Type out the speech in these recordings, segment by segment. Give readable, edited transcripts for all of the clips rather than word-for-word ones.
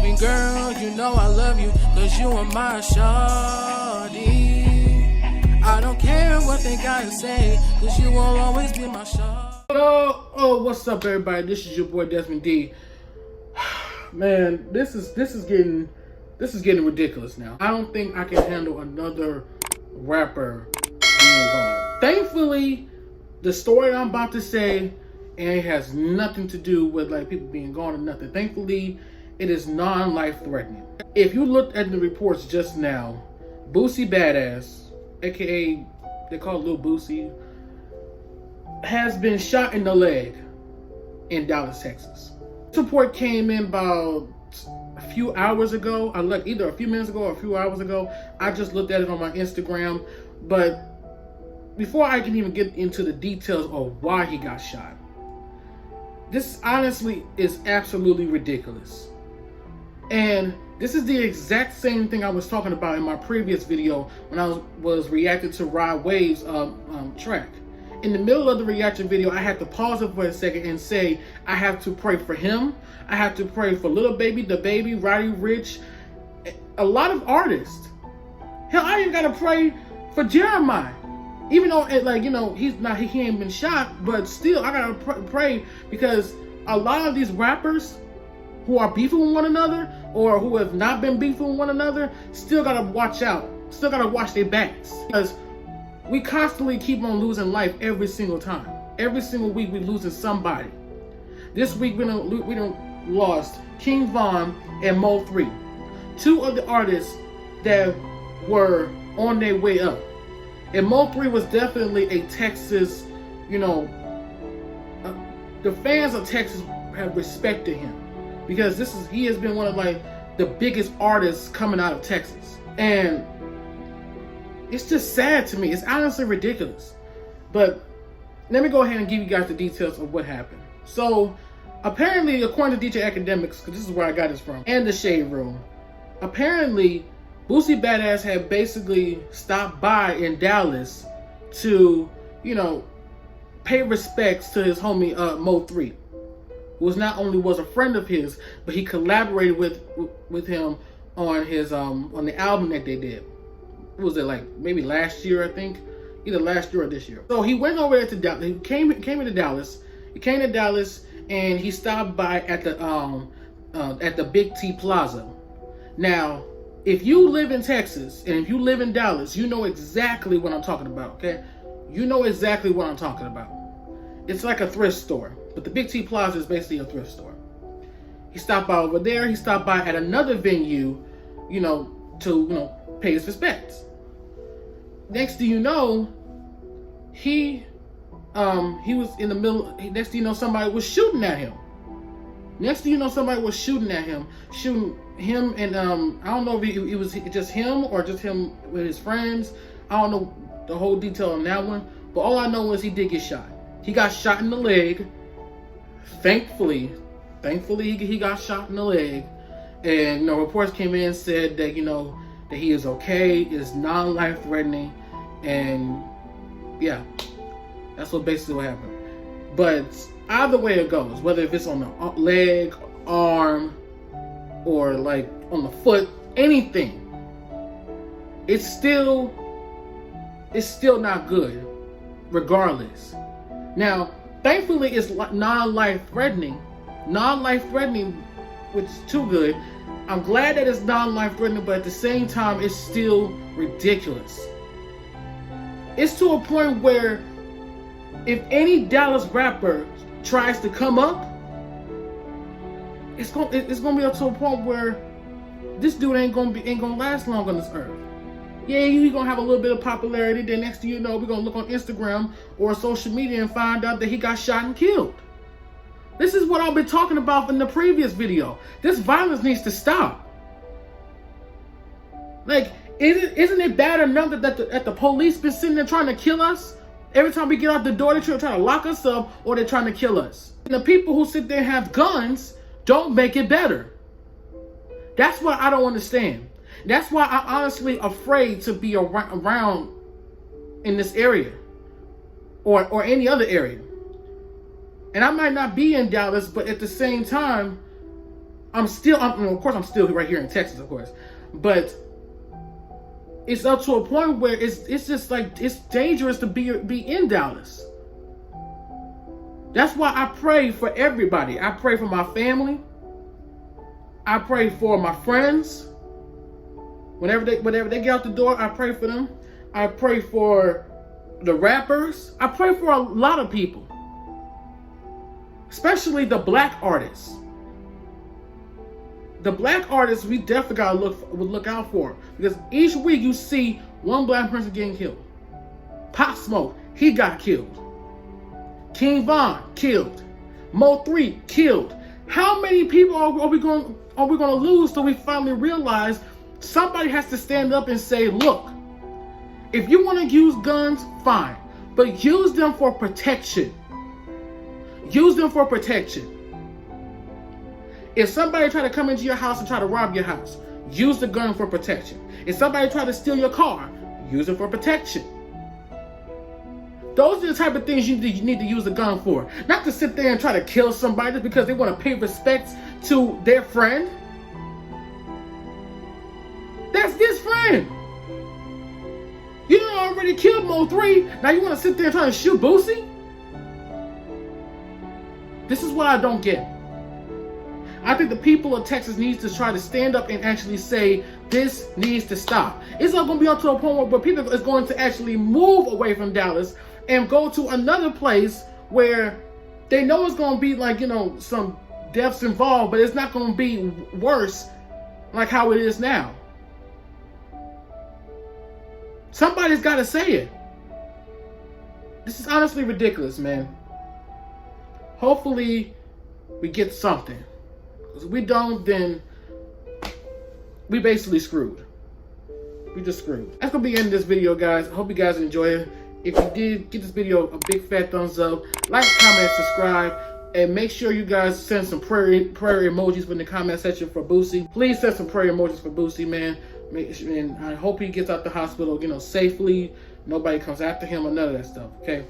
Baby girl, you know I love you, cause you are my shawty. I don't care what they gotta say, cause you will always be my shawty. Oh, what's up, everybody? This is your boy Desmond D. Man, this is getting ridiculous now. I don't think I can handle another rapper being gone. Thankfully, the story I'm about to say, and it has nothing to do with like people being gone or nothing. Thankfully, it is non-life threatening. If you looked at the reports just now, Boosie Badazz, aka they call it Lil Boosie, has been shot in the leg in Dallas, Texas. This report came in about a few hours ago. I looked either a few minutes ago or a few hours ago. I just looked at it on my Instagram. But before I can even get into the details of why he got shot, this honestly is absolutely ridiculous. And this is the exact same thing I was talking about in my previous video when I was reacting to Rod Wave's track. In the middle of the reaction video, I had to pause it for a second and say, I have to pray for him. I have to pray for Lil Baby, The Baby, Roddy Ricch, a lot of artists. Hell, I even got to pray for Jeremiah. Even though, like, you know, he ain't been shot, but still, I got to pray because a lot of these rappers who are beefing with one another or who have not been beefing with one another still got to watch out. Still got to watch their backs. Because we constantly keep on losing life every single time. Every single week we losing somebody. This week we done lost King Von and Mo3. Two of the artists that were on their way up. And Mo3 was definitely a Texas, you know, the fans of Texas have respected him. Because he has been one of like the biggest artists coming out of Texas. And it's just sad to me. It's honestly ridiculous. But let me go ahead and give you guys the details of what happened. So apparently, according to DJ Academics, because this is where I got this from, and the Shade Room, apparently Boosie Badazz had basically stopped by in Dallas to, you know, pay respects to his homie Mo3, who was a friend of his, but he collaborated with him on his on the album that they did. What was it, like maybe last year, I think? Either last year or this year. So he went over there to Dallas. He came into Dallas. He came to Dallas and he stopped by at the Big T Plaza. Now, if you live in Texas and if you live in Dallas, you know exactly what I'm talking about, okay? You know exactly what I'm talking about. It's like a thrift store, but the Big T Plaza is basically a thrift store. He stopped by over there. He stopped by at another venue, you know, to, pay his respects. Next thing you know, he was in the middle. Next thing you know, somebody was shooting at him. Shooting him, and I don't know if it was just him or just him with his friends. I don't know the whole detail on that one, but all I know is he did get shot. He got shot in the leg. Thankfully, he got shot in the leg, and reports came in and said that that he is okay, is non-life threatening, and yeah, that's basically what happened. But either way it goes, whether if it's on the leg, arm, or like on the foot, anything, it's still not good, regardless. Now, thankfully, it's non-life threatening, which is too good. I'm glad that it's non-life threatening, but at the same time, it's still ridiculous. It's to a point where if any Dallas rapper tries to come up, it's gonna be up to a point where this dude ain't gonna last long on this earth. Yeah, he's gonna have a little bit of popularity. Then next thing you know, we're gonna look on Instagram or social media and find out that he got shot and killed. This is what I've been talking about in the previous video. This violence needs to stop. Like, isn't it bad enough that the police been sitting there trying to kill us? Every time we get out the door, they're trying to lock us up or they're trying to kill us. And the people who sit there and have guns don't make it better. That's what I don't understand. That's why I'm honestly afraid to be around in this area or any other area. And I might not be in Dallas, but at the same time, of course, I'm still right here in Texas, of course, but it's up to a point where it's just like it's dangerous to be in Dallas. That's why I pray for everybody. I pray for my family. I pray for my friends. Whenever they get out the door, I pray for them. I pray for the rappers. I pray for a lot of people, especially the black artists. The black artists, we definitely gotta look out for, because each week you see one black person getting killed. Pop Smoke, he got killed. King Von killed. Mo3 killed. How many people are we going to lose till we finally realize somebody has to stand up and say, look, if you want to use guns, fine, but use them for protection. Use them for protection. If somebody try to come into your house and try to rob your house, use the gun for protection. If somebody try to steal your car, use it for protection. Those are the type of things you need to use a gun for. Not to sit there and try to kill somebody just because they want to pay respects to their friend. That's this friend. You done already killed Mo3. Now you want to sit there and try to shoot Boosie? This is what I don't get. I think the people of Texas needs to try to stand up and actually say, this needs to stop. It's not going to be up to a point where people is going to actually move away from Dallas and go to another place where they know it's going to be like, you know, some deaths involved, but it's not going to be worse like how it is now. Somebody's got to say it. This is honestly ridiculous, man. Hopefully we get something. Because if we don't, then we basically screwed. We just screwed. That's going to be the end of this video, guys. I hope you guys enjoy it. If you did, give this video a big fat thumbs up. Like, comment, subscribe. And make sure you guys send some prayer emojis in the comment section for Boosie. Please send some prayer emojis for Boosie, man. And I hope he gets out the hospital, you know, safely. Nobody comes after him or none of that stuff, okay?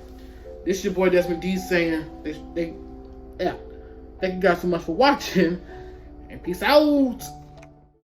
This is your boy Desmond D saying, thank you guys so much for watching. And peace out.